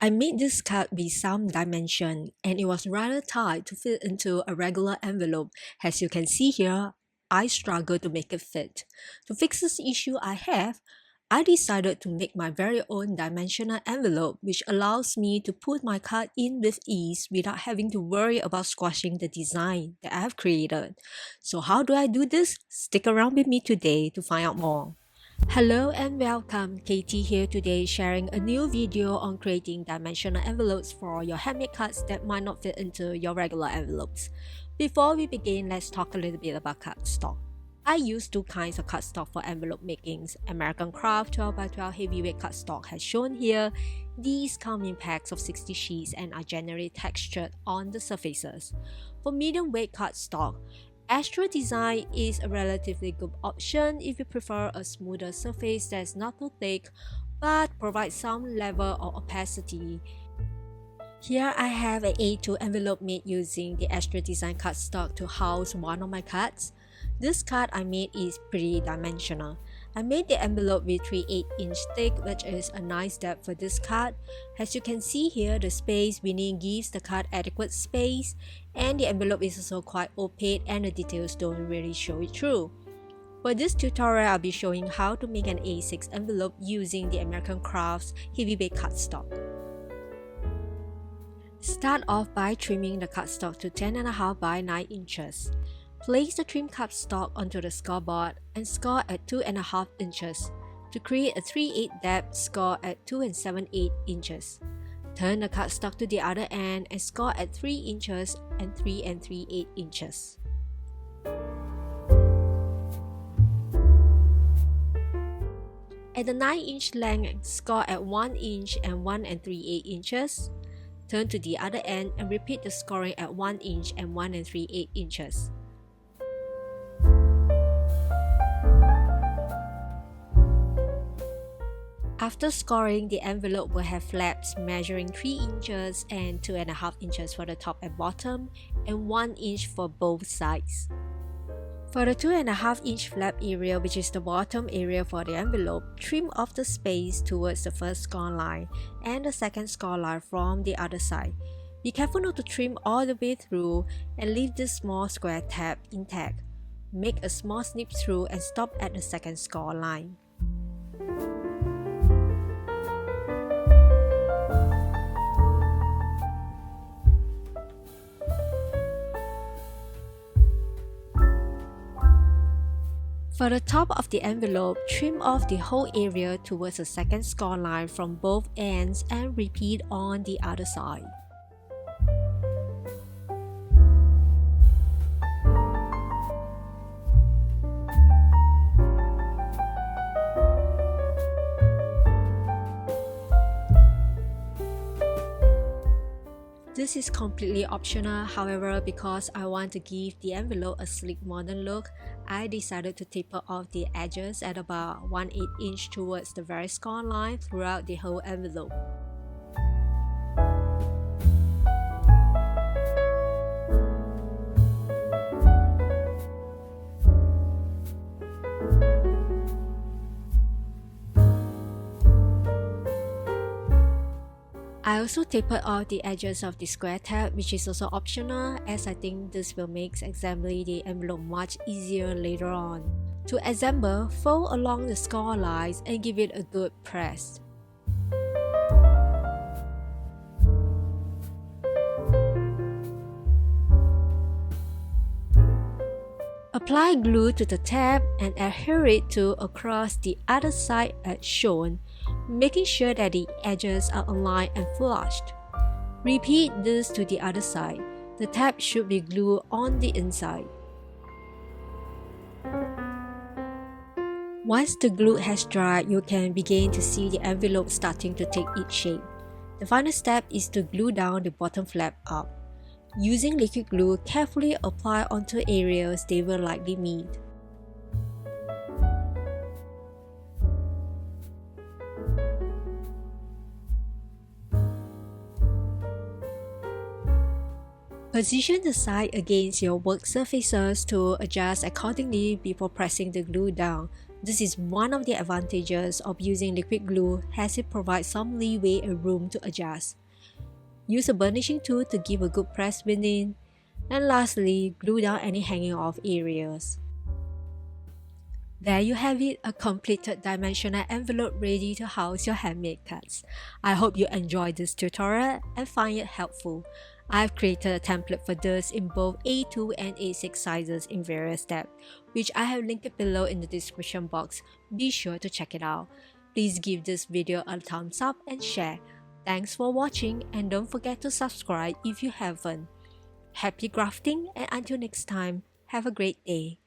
I made this card with some dimension and it was rather tight to fit into a regular envelope. As you can see here, I struggled to make it fit. To fix this issue I decided to make my very own dimensional envelope which allows me to put my card in with ease without having to worry about squashing the design that I have created. So how do I do this? Stick around with me today to find out more. Hello and welcome, Katie here today sharing a new video on creating dimensional envelopes for your handmade cards that might not fit into your regular envelopes. Before we begin, let's talk a little bit about cardstock. I use two kinds of cardstock for envelope makings. American Craft 12x12 heavyweight cardstock as shown here. These come in packs of 60 sheets and are generally textured on the surfaces. For medium weight cardstock, Astro design is a relatively good option if you prefer a smoother surface that's not too thick but provides some level of opacity. Here I have an A2 envelope made using the Astro design cardstock to house one of my cards. This card I made is pretty dimensional. I made the envelope with 3 8-inch thick, which is a nice depth for this card. As you can see here, the space beneath gives the card adequate space, and the envelope is also quite opaque and the details don't really show it through. For this tutorial, I'll be showing how to make an A6 envelope using the American Crafts heavyweight cardstock. Start off by trimming the cardstock to 10.5 by 9 inches. Place the trimmed cardstock onto the scoreboard and score at 2.5 inches to create a 3/8 depth score at 2 7/8 inches. Turn the cardstock to the other end and score at 3 inches and 3 3/8 inches. At the 9-inch length, score at 1 inch and 1 3/8 inches. Turn to the other end and repeat the scoring at 1 inch and 1 3/8 inches. After scoring, the envelope will have flaps measuring 3 inches and 2.5 inches for the top and bottom, and 1 inch for both sides. For the 2.5-inch flap area, which is the bottom area for the envelope, trim off the space towards the first score line and the second score line from the other side. Be careful not to trim all the way through and leave this small square tab intact. Make a small snip through and stop at the second score line. For the top of the envelope, trim off the whole area towards the second score line from both ends and repeat on the other side. This is completely optional, however, because I want to give the envelope a sleek modern look, I decided to taper off the edges at about 1/8 inch towards the very score line throughout the whole envelope. I also tapered off the edges of the square tab, which is also optional as I think this will make assembling the envelope much easier later on. To assemble, fold along the score lines and give it a good press. Apply glue to the tab and adhere it to across the other side as shown, making sure that the edges are aligned and flushed. Repeat this to the other side. The tab should be glued on the inside. Once the glue has dried, you can begin to see the envelope starting to take its shape. The final step is to glue down the bottom flap up. Using liquid glue, carefully apply onto areas they will likely meet. Position the side against your work surfaces to adjust accordingly before pressing the glue down. This is one of the advantages of using liquid glue as it provides some leeway and room to adjust. Use a burnishing tool to give a good press within. And lastly, glue down any hanging off areas. There you have it, a completed dimensional envelope ready to house your handmade cards. I hope you enjoyed this tutorial and find it helpful. I've created a template for this in both A2 and A6 sizes in various steps, which I have linked below in the description box. Be sure to check it out. Please give this video a thumbs up and share. Thanks for watching, and don't forget to subscribe if you haven't. Happy crafting, and until next time, have a great day.